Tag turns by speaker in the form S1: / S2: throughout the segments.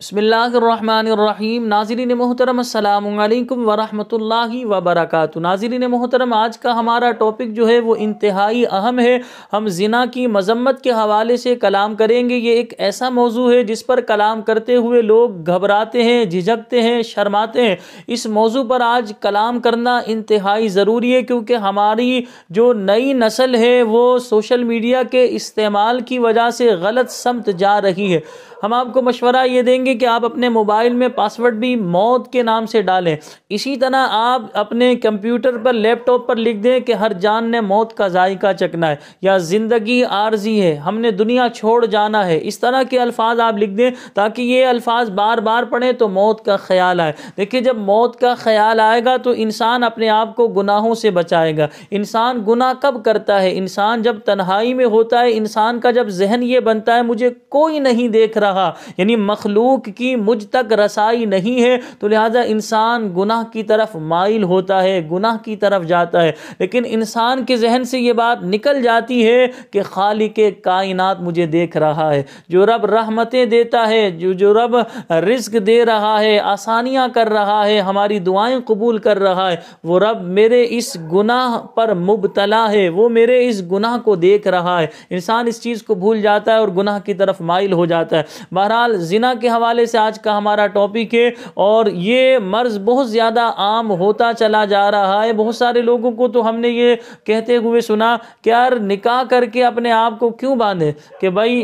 S1: بسم اللہ الرحمن الرحیم۔ ناظرین محترم السلام علیکم ورحمۃ اللہ وبرکاتہ۔ ناظرین محترم، آج کا ہمارا ٹاپک جو ہے وہ انتہائی اہم ہے۔ ہم زنا کی مذمت کے حوالے سے کلام کریں گے۔ یہ ایک ایسا موضوع ہے جس پر کلام کرتے ہوئے لوگ گھبراتے ہیں، جھجکتے ہیں، شرماتے ہیں۔ اس موضوع پر آج کلام کرنا انتہائی ضروری ہے، کیونکہ ہماری جو نئی نسل ہے وہ سوشل میڈیا کے استعمال کی وجہ سے غلط سمت جا رہی ہے۔ ہم آپ کو مشورہ یہ دیں گے کہ آپ اپنے موبائل میں پاسورڈ بھی موت کے نام سے ڈالیں۔ اسی طرح آپ اپنے کمپیوٹر پر، لیپ ٹاپ پر لکھ دیں کہ ہر جان نے موت کا ذائقہ چکھنا ہے، یا زندگی عارضی ہے، ہم نے دنیا چھوڑ جانا ہے۔ اس طرح کے الفاظ آپ لکھ دیں تاکہ یہ الفاظ بار بار پڑھیں تو موت کا خیال آئے۔ دیکھیے، جب موت کا خیال آئے گا تو انسان اپنے آپ کو گناہوں سے بچائے گا۔ انسان گناہ کب کرتا ہے؟ انسان جب تنہائی میں ہوتا ہے۔ انسان کا جب ذہن یہ بنتا ہے مجھے کوئی نہیں دیکھ رہا، یعنی مخلوق کی مجھ تک رسائی نہیں ہے، تو لہٰذا انسان گناہ کی طرف مائل ہوتا ہے، گناہ کی طرف جاتا ہے۔ لیکن انسان کے ذہن سے یہ بات نکل جاتی ہے کہ خالق کائنات مجھے دیکھ رہا ہے، جو رب رحمتیں دیتا ہے، جو رب رزق دے رہا ہے، آسانیاں کر رہا ہے، ہماری دعائیں قبول کر رہا ہے، وہ رب میرے اس گناہ پر مبتلا ہے، وہ میرے اس گناہ کو دیکھ رہا ہے۔ انسان اس چیز کو بھول جاتا ہے اور گناہ کی طرف مائل ہو جاتا ہے۔ بہرحال زنا کے حوالے سے آج کا ہمارا ٹاپک ہے، اور یہ مرض بہت زیادہ عام ہوتا چلا جا رہا ہے۔ بہت سارے لوگوں کو تو ہم نے یہ کہتے ہوئے سنا کہ یار نکاح کر کے اپنے آپ کو کیوں باندھے، کہ بھائی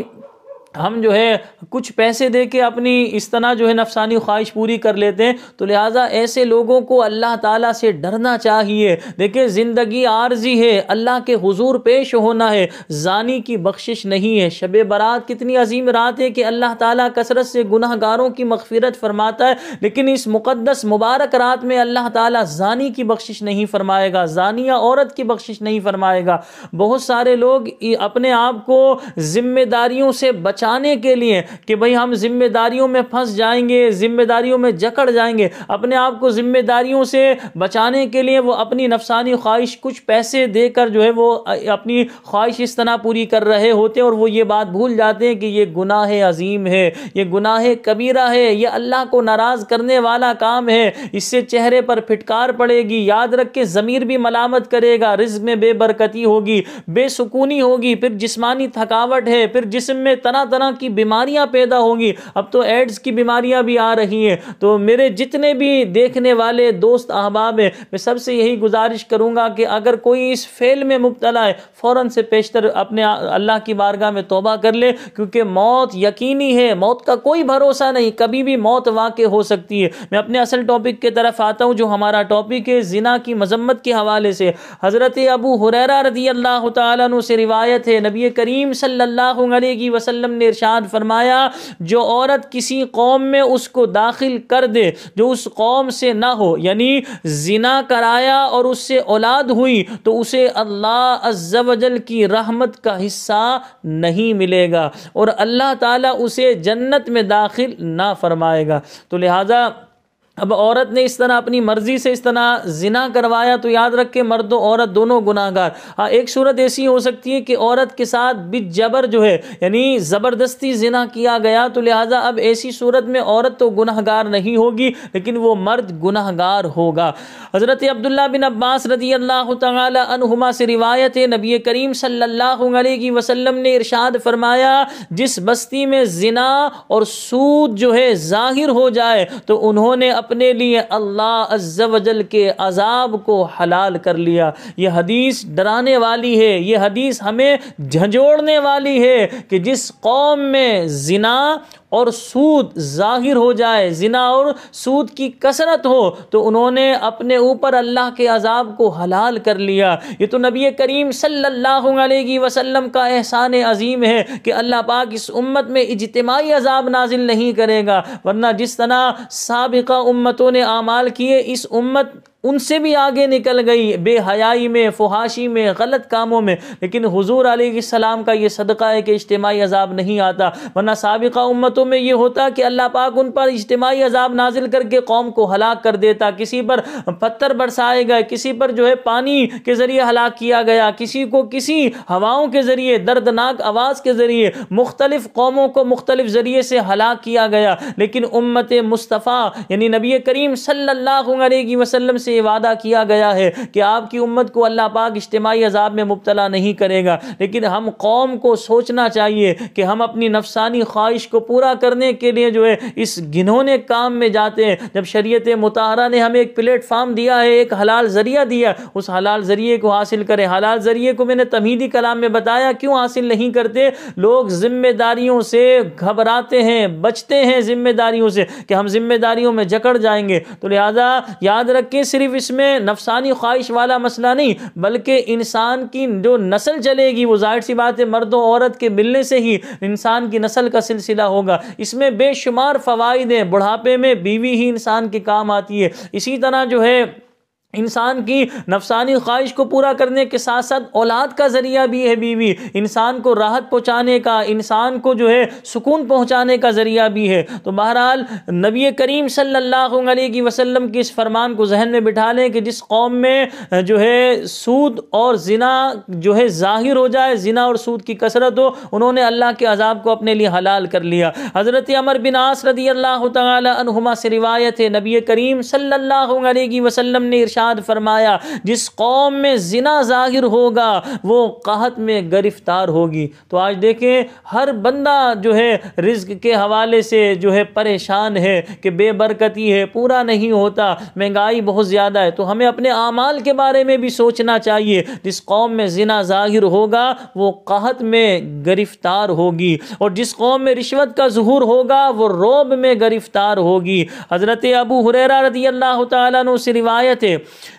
S1: ہم جو ہے کچھ پیسے دے کے اپنی اس طرح جو ہے نفسانی خواہش پوری کر لیتے ہیں۔ تو لہٰذا ایسے لوگوں کو اللہ تعالیٰ سے ڈرنا چاہیے۔ دیکھیں، زندگی عارضی ہے، اللہ کے حضور پیش ہونا ہے، زانی کی بخشش نہیں ہے۔ شب برات کتنی عظیم رات ہے کہ اللہ تعالیٰ کثرت سے گناہ گاروں کی مغفرت فرماتا ہے، لیکن اس مقدس مبارک رات میں اللہ تعالیٰ زانی کی بخشش نہیں فرمائے گا، زانیہ عورت کی بخشش نہیں فرمائے گا۔ بہت سارے لوگ اپنے آپ کو ذمہ داریوں سے بچانے کے لیے کہ بھئی ہم ذمہ داریوں میں پھنس جائیں گے، ذمہ داریوں میں جکڑ جائیں گے، اپنے آپ کو ذمہ داریوں سے بچانے کے لیے وہ اپنی نفسانی خواہش کچھ پیسے دے کر جو ہے وہ اپنی خواہش اس طرح پوری کر رہے ہوتے ہیں، اور وہ یہ بات بھول جاتے ہیں کہ یہ گناہ عظیم ہے، یہ گناہ کبیرہ ہے، یہ اللہ کو ناراض کرنے والا کام ہے، اس سے چہرے پر پھٹکار پڑے گی۔ یاد رکھ کے ضمیر بھی ملامت کرے گا، رزق میں بے برکتی ہوگی، بے سکونی ہوگی، پھر جسمانی تھکاوٹ ہے، پھر جسم میں طرح طرح کی بیماریاں پیدا ہوں گی۔ اب تو ایڈز کی بیماریاں بھی آ رہی ہیں۔ تو میرے جتنے بھی دیکھنے والے دوست احباب ہیں، میں سب سے یہی گزارش کروں گا کہ اگر کوئی اس فعل میں مبتلا ہے، فوراً سے پیشتر اپنے اللہ کی بارگاہ میں توبہ کر لے، کیونکہ موت یقینی ہے، موت کا کوئی بھروسہ نہیں، کبھی بھی موت واقع ہو سکتی ہے۔ میں اپنے اصل ٹاپک کی طرف آتا ہوں، جو ہمارا ٹاپک ہے زنا کی مذمت کے حوالے سے۔ حضرت ابو ہریرہ رضی اللہ تعالیٰ عنہ سے روایت ہے، نبی کریم صلی اللہ علیہ وسلم نے ارشاد فرمایا، جو عورت کسی قوم میں اس کو داخل کر دے جو اس قوم سے نہ ہو، یعنی زنا کرایا اور اس سے اولاد ہوئی، تو اسے اللہ عز و جل کی رحمت کا حصہ نہیں ملے گا، اور اللہ تعالیٰ اسے جنت میں داخل نہ فرمائے گا۔ تو لہذا اب عورت نے اس طرح اپنی مرضی سے اس طرح زنا کروایا، تو یاد رکھ کے مرد و عورت دونوں گناہ گار۔ ہاں، ایک صورت ایسی ہو سکتی ہے کہ عورت کے ساتھ بالجبر جو ہے، یعنی زبردستی زنا کیا گیا، تو لہٰذا اب ایسی صورت میں عورت تو گناہ گار نہیں ہوگی، لیکن وہ مرد گناہ گار ہوگا۔ حضرت عبداللہ بن عباس رضی اللہ تعالی عنہما سے روایت ہے، نبی کریم صلی اللہ علیہ وسلم نے ارشاد فرمایا، جس بستی میں زنا اور سود جو ہے ظاہر ہو جائے تو انہوں نے اپنے لیے اللہ عز و جل کے عذاب کو حلال کر لیا۔ یہ حدیث ڈرانے والی ہے، یہ حدیث ہمیں جھنجھوڑنے والی ہے کہ جس قوم میں زنا اور سود ظاہر ہو جائے، زنا اور سود کی کثرت ہو، تو انہوں نے اپنے اوپر اللہ کے عذاب کو حلال کر لیا۔ یہ تو نبی کریم صلی اللہ علیہ وسلم کا احسان عظیم ہے کہ اللہ پاک اس امت میں اجتماعی عذاب نازل نہیں کرے گا، ورنہ جس طرح سابقہ امتوں نے اعمال کیے، اس امت ان سے بھی آگے نکل گئی بے حیائی میں، فحاشی میں، غلط کاموں میں، لیکن حضور علیہ السلام کا یہ صدقہ ہے کہ اجتماعی عذاب نہیں آتا، ورنہ سابقہ امتوں میں یہ ہوتا کہ اللہ پاک ان پر اجتماعی عذاب نازل کر کے قوم کو ہلاک کر دیتا، کسی پر پتھر برسائے گئے، کسی پر جو ہے پانی کے ذریعے ہلاک کیا گیا، کسی کو کسی ہواؤں کے ذریعے، دردناک آواز کے ذریعے، مختلف قوموں کو مختلف ذریعے سے ہلاک کیا گیا، لیکن امت مصطفیٰ یعنی نبی کریم صلی اللہ علیہ وسلم سے یہ وعدہ کیا گیا ہے کہ آپ کی امت کو اللہ پاک اجتماعی عذاب میں مبتلا نہیں کرے گا، لیکن ہم قوم کو سوچنا چاہیے کہ ہم اپنی نفسانی خواہش کو پورا کرنے کے لیے جو ہے اس گھنونے کام میں جاتے ہیں، جب شریعت مطہرہ نے ہمیں ایک پلیٹ فارم دیا ہے، ایک حلال ذریعہ دیا، اس حلال ذریعے کو حاصل کریں۔ حلال ذریعے کو میں نے تمہیدی کلام میں بتایا کیوں حاصل نہیں کرتے، لوگ ذمہ داریوں سے گھبراتے ہیں، بچتے ہیں ذمہ داریوں سے کہ ہم ذمہ داریوں میں جکڑ جائیں گے، تو لہذا یاد رکھیں صرف اس میں نفسانی خواہش والا مسئلہ نہیں، بلکہ انسان کی جو نسل چلے گی وہ ظاہر سی بات ہے مرد و عورت کے ملنے سے ہی انسان کی نسل کا سلسلہ ہوگا، اس میں بے شمار فوائد ہیں، بڑھاپے میں بیوی ہی انسان کے کام آتی ہے، اسی طرح جو ہے انسان کی نفسانی خواہش کو پورا کرنے کے ساتھ ساتھ اولاد کا ذریعہ بھی ہے بیوی، انسان کو راحت پہنچانے کا، انسان کو جو ہے سکون پہنچانے کا ذریعہ بھی ہے۔ تو بہرحال نبی کریم صلی اللہ علیہ وسلم کی اس فرمان کو ذہن میں بٹھا لیں کہ جس قوم میں جو ہے سود اور زنا جو ہے ظاہر ہو جائے، زنا اور سود کی کثرت ہو، انہوں نے اللہ کے عذاب کو اپنے لیے حلال کر لیا۔ حضرت عمر بن عاص رضی اللہ تعالی عنہما سے روایت ہے، نبی کریم صلی اللہ علیہ وسلم نے ارشاد فرمایا جس قوم میں زنا ظاہر ہوگا وہ قحط میں گرفتار ہوگی۔ تو آج دیکھیں ہر بندہ جو ہے رزق کے حوالے سے جو ہے پریشان ہے کہ بے برکتی ہے، پورا نہیں ہوتا، مہنگائی بہت زیادہ ہے، تو ہمیں اپنے اعمال کے بارے میں بھی سوچنا چاہیے۔ جس قوم میں زنا ظاہر ہوگا وہ قحط میں گرفتار ہوگی، اور جس قوم میں رشوت کا ظہور ہوگا وہ رعب میں گرفتار ہوگی۔ حضرت ابو ہریرہ رضی اللہ تعالیٰ عنہ سے روایت ہے،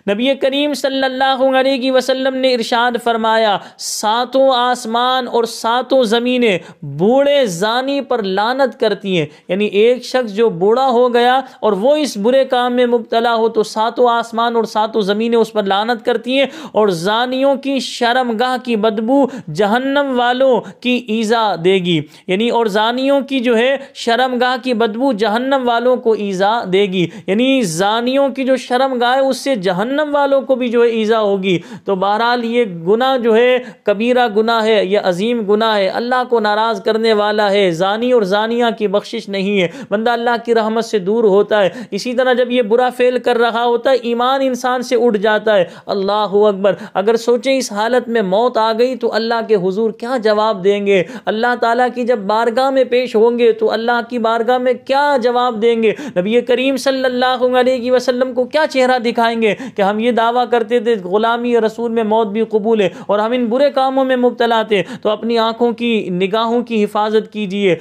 S1: نبی کریم صلی اللہ علیہ وسلم نے ارشاد فرمایا ساتوں آسمان اور ساتوں زمینیں بوڑھے زانی پر لعنت کرتی ہیں، یعنی ایک شخص جو بوڑھا ہو گیا اور وہ اس برے کام میں مبتلا ہو تو ساتوں آسمان اور ساتوں زمینیں اس پر لعنت کرتی ہیں، اور زانیوں کی شرمگاہ کی بدبو جہنم والوں کی ایذا دے گی، یعنی اور زانیوں کی جو ہے شرمگاہ کی بدبو جہنم والوں کو ایذا دے گی، یعنی زانیوں کی جو شرمگاہ ہے اس سے جہنم والوں کو بھی جو ہے ایذا ہوگی۔ تو بہرحال یہ گناہ جو ہے کبیرہ گناہ ہے، یہ عظیم گناہ ہے، اللہ کو ناراض کرنے والا ہے، زانی اور زانیہ کی بخشش نہیں ہے، بندہ اللہ کی رحمت سے دور ہوتا ہے۔ اسی طرح جب یہ برا فعل کر رہا ہوتا ہے ایمان انسان سے اٹھ جاتا ہے۔ اللہ اکبر، اگر سوچیں اس حالت میں موت آ گئی تو اللہ کے حضور کیا جواب دیں گے، اللہ تعالیٰ کی جب بارگاہ میں پیش ہوں گے تو اللہ کی بارگاہ میں کیا جواب دیں گے، نبی کریم صلی اللہ علیہ وسلم کو کیا چہرہ دکھائیں گے کہ ہم یہ دعویٰ کرتے تھے غلامی رسول میں موت بھی قبول ہے اور ہم ان برے کاموں میں مبتلا تھے۔ تو اپنی آنکھوں کی نگاہوں کی حفاظت کیجئے،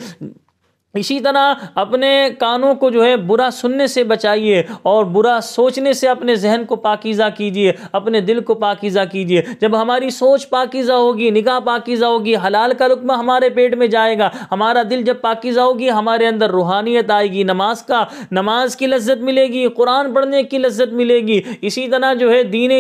S1: اسی طرح اپنے کانوں کو جو ہے برا سننے سے بچائیے اور برا سوچنے سے اپنے ذہن کو پاکیزہ کیجئے، اپنے دل کو پاکیزہ کیجئے۔ جب ہماری سوچ پاکیزہ ہوگی، نگاہ پاکیزہ ہوگی، حلال کا لقمہ ہمارے پیٹ میں جائے گا، ہمارا دل جب پاکیزہ ہوگی ہمارے اندر روحانیت آئے گی، نماز کی لذت ملے گی، قرآن پڑھنے کی لذت ملے گی۔ اسی طرح جو ہے دین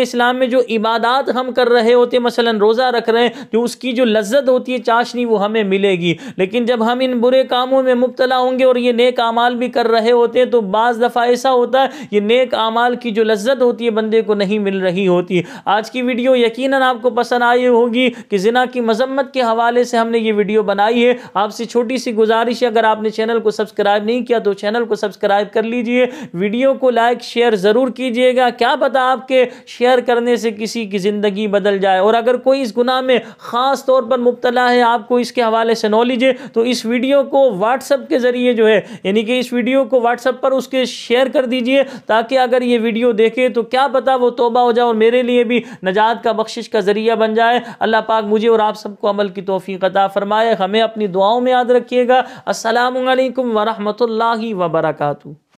S1: اسلام میں جو عبادات ہم کر رہے ہوتے، مثلا روزہ رکھ رہے ہیں، جو اس کی جو لذت ہوتی ہے چاشنی وہ ہمیں ملے گی۔ لیکن جب ہم ان برے کاموں میں مبتلا ہوں گے اور یہ نیک اعمال بھی کر رہے ہوتے ہیں تو بعض دفعہ ایسا ہوتا ہے یہ نیک اعمال کی جو لذت ہوتی ہے بندے کو نہیں مل رہی ہوتی۔ آج کی ویڈیو یقیناً آپ کو پسند آئی ہوگی کہ زنا کی مذمت کے حوالے سے ہم نے یہ ویڈیو بنائی ہے۔ آپ سے چھوٹی سی گزارش ہے، اگر آپ نے چینل کو سبسکرائب نہیں کیا تو چینل کو سبسکرائب کر لیجئے، ویڈیو کو لائک شیئر ضرور کیجئے گا، کیا پتہ آپ کے شیئر کرنے سے کسی کی زندگی بدل جائے۔ اور اگر کوئی اس گناہ میں خاص طور پر مبتلا ہے، آپ کو اس کے حوالے سے نالج ہے، تو اس ویڈیو کو واٹس ایپ کے ذریعے جو ہے یعنی کہ اس ویڈیو کو واٹس ایپ پر اس کے شیئر کر دیجئے، تاکہ اگر یہ ویڈیو دیکھے تو کیا پتہ وہ توبہ ہو جائے اور میرے لیے بھی نجات کا بخشش کا ذریعہ بن جائے۔ اللہ پاک مجھے اور آپ سب کو عمل کی توفیق عطا فرمائے۔ ہمیں اپنی دعاؤں میں یاد رکھیے گا۔ السلام علیکم ورحمۃ اللہ وبرکاتہ۔